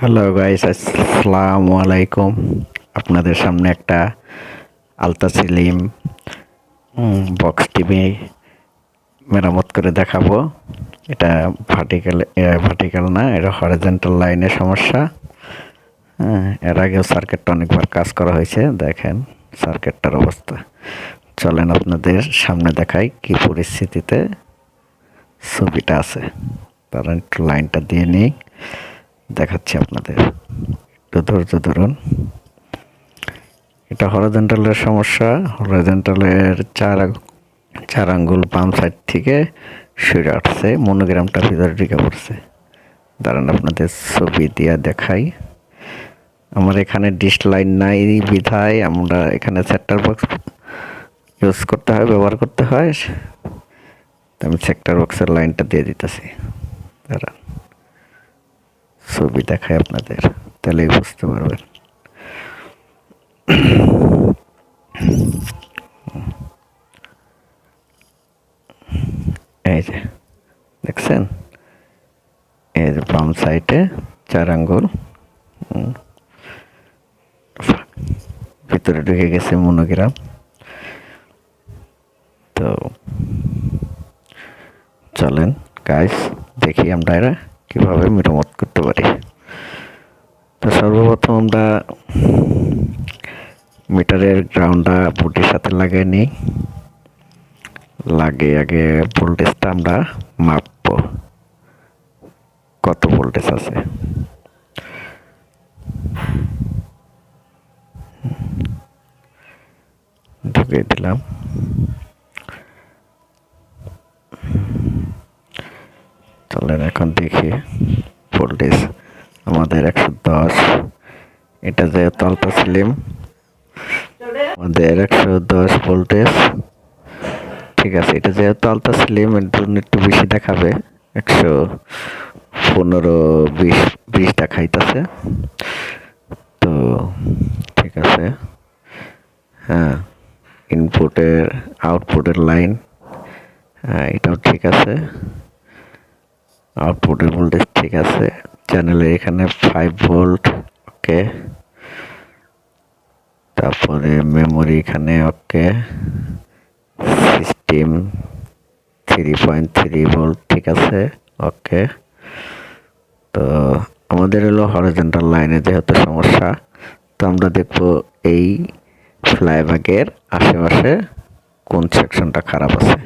Hello guys, আসসালামু আলাইকুম। আপনাদের সামনে একটা আলতা সিলিম বক্স টিভি মেরামত করে দেখাবো। এটা ভার্টিক্যাল না, এটা হরিজন্টাল লাইনের সমস্যা। এর আগেও সার্কিটটা অনেকবার কাজ করা হয়েছে। দেখেন সার্কিটটার অবস্থা। চলেন আপনাদের সামনে দেখাই কি পরিস্থিতিতে ছবিটা আছে। তারা একটু লাইনটা দিয়ে নিই, দেখাচ্ছি আপনাদের। একটু ধৈর্য ধরুন। এটা হরিজন্টালের সমস্যা। হরিজন্টালের চার আঙ্গুল বাম সাইড থেকে সরে আসছে, মনোগ্রামটা ভিতরে ঢুকে পড়ছে। দাঁড়ান আপনাদের ছবি দিয়ে দেখাই। আমার এখানে ডিশ লাইন নাই বিধায় আমরা এখানে সেক্টর বক্স ইউজ করতে হয়, ব্যবহার করতে হয়। আমি সেক্টর বক্সের লাইনটা দিয়ে দিতেছি। দাঁড়ান ছবি দেখাই আপনাদের, তাহলেই বুঝতে পারবেন। এই যে দেখছেন, এই যে বাম সাইডে চার আঙ্গুল ভিতরে ঢুকে গেছে মনোগ্রাম। তো চলেন গাইস দেখি আমরা এরা কিভাবে মেরামত করতে পারি। তো সর্বপ্রথম আমরা মিটারের গ্রাউন্ডটা বুটির সাথে লাগিয়ে নিই। লাগিয়ে আগে ভোল্টেজটা আমরা মাপবো, কত ভোল্টেজ আছে। ঢুকিয়ে দিলাম। চলেন এখন দেখি ভোল্টেজ আমাদের 110। এটা যেহেতু আলতা সিলিম, আমাদের 110 ভোল্টেজ। ঠিক আছে, এটা যেহেতু আলতা সিলিম এর জন্য একটু বেশি দেখাবে। 115 20 দেখাইতেছে। তো ঠিক আছে। হ্যাঁ, ইনপুটের আউটপুটের লাইন, হ্যাঁ এটাও ঠিক আছে। আউটপুটের ভোল্টেজ ঠিক আছে। চ্যানেলের এখানে 5 ভোল্ট, ওকে। তারপরে মেমোরি এখানে ওকে। সিস্টেম 3.3 ভোল্ট, ঠিক আছে, ওকে। তো আমাদের হলো হরিজন্টাল লাইনে যেহেতু সমস্যা, তো আমরা দেখবো এই ফ্লাইব্যাগের আশেপাশে কোন সেকশনটা খারাপ আছে।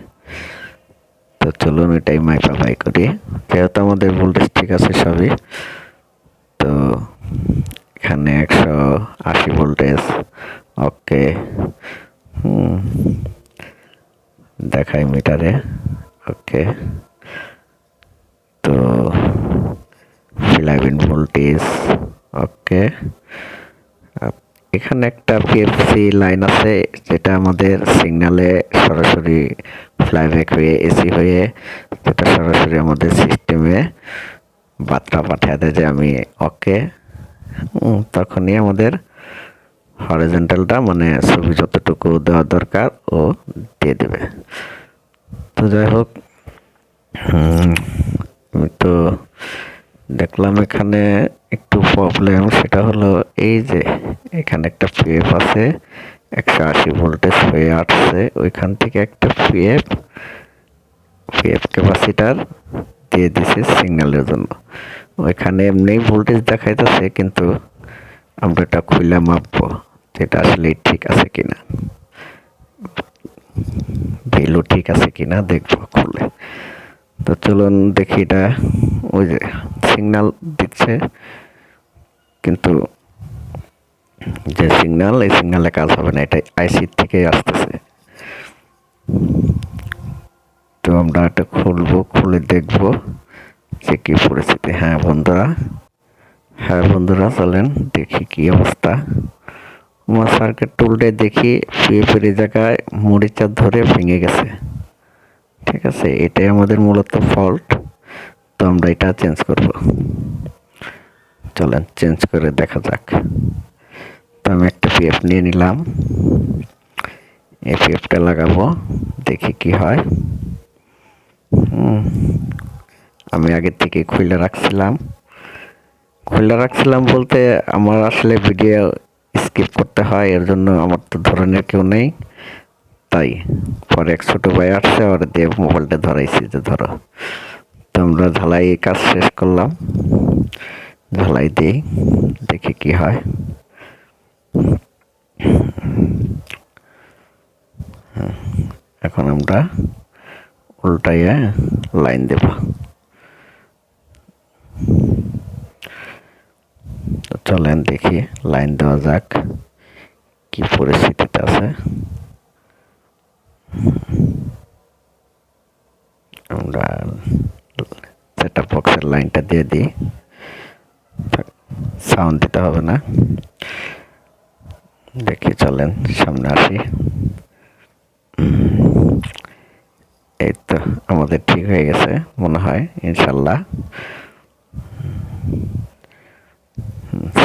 তো চলুন এটাই মাইপা বাই করি। যেহেতু আমাদের ভোল্টেজ ঠিক আছে সবই, তো এখানে 180 ভোল্টেজ, ওকে। দেখাই মিটারে, ওকে। তো 11 ভোল্টেজ, ওকে। এখানে একটা পিএফসি লাইন আছে, যেটা আমাদের সিগন্যালে সরাসরি ফ্লাইব্যাক হয়ে এসি হয়ে যেটা সরাসরি আমাদের সিস্টেমে বার্তা পাঠিয়ে দেয় যে আমি ওকে। তখনই আমাদের হরিজন্টালটা মানে ছবি যতটুকু দেওয়া দরকার ও দিয়ে দেবে। তো যাই হোক, আমি তো দেখলাম এখানে একটু প্রবলেম। সেটা হলো এই যে এখানে একটা পিএফ আছে, 180 ভোল্টেজ হয়ে আসছে, ওইখান থেকে একটা পিএফ ক্যাপাসিটার দিয়ে দিছে সিগন্যালের জন্য। ওইখানে এমনি ভোল্টেজ দেখাইতেছে, কিন্তু আমরা এটা খুলে মাপবো যেটা আসলে ঠিক আছে কিনা, ভ্যালু ঠিক আছে কিনা দেখবো খুলে। তো চলুন দেখি। এটা ওই যে সিগন্যাল দিচ্ছে, কিন্তু যে সিগন্যাল, এই সিগন্যালে কাজ হবে না, এটা আইসি থেকে আসতেছে। তো আমরা এটা খুলবো, খুলে দেখবো যে কি পরিস্থিতি। হ্যাঁ বন্ধুরা চলেন দেখি কি অবস্থা। আমার সার্কিট টুলটে দেখি পিএফের এই জায়গায় মরিচা ধরে ভেঙে গেছে। ঠিক আছে, এটাই আমাদের মূলত ফল্ট। তো আমরা এটা চেঞ্জ করব। চলেন চেঞ্জ করে দেখা যাক। তো আমি একটা পিএফ নিয়ে নিলাম, এই পিএফটা লাগাবো, দেখি কি হয়। আমি আগে থেকে খুলে রাখছিলাম, খুলে রাখছিলাম বলতে আমার আসলে ভিডিও স্কিপ করতে হয়, এর জন্য আমার তো ধরনের কেউ নেই। তাই পরে এক ছোট ভাই আসছে, ওর দিয়ে মোবাইলটা ধরাইছি যে ধরো। তো আমরা ঝালাই কাজ শেষ করলাম, ঝালাই দিই, দেখি কি হয়। এখন আমরা উল্টাইয়া লাইন দেব। চলেন দেখি লাইন দেওয়া যাক কি পরিস্থিতিতে আছে। আমরা সেটআপ বক্সের লাইনটা দিয়ে দিই, সাউন্ড দিতে হবে না। দেখি চলেন সামনে আসি। এই তো আমাদের ঠিক হয়ে গেছে মনে হয়, ইনশাল্লাহ।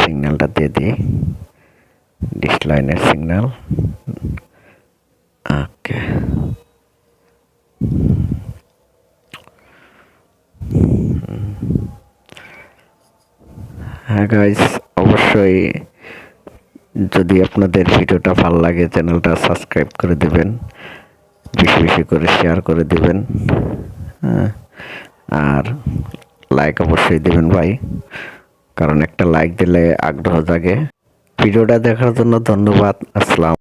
সিগন্যালটা দিয়ে দিই, ডিশ লাইনের সিগন্যাল। ওকে, হ্যাঁ গাইস, অবশ্যই যদি আপনাদের ভিডিওটা ভালো লাগে চ্যানেলটা সাবস্ক্রাইব করে দেবেন, বেশি বেশি করে শেয়ার করে দেবেন, আর লাইক অবশ্যই দেবেন ভাই, কারণ একটা লাইক দিলে আগ্রহ জাগে। ভিডিওটা দেখার জন্য ধন্যবাদ। আসসালাম।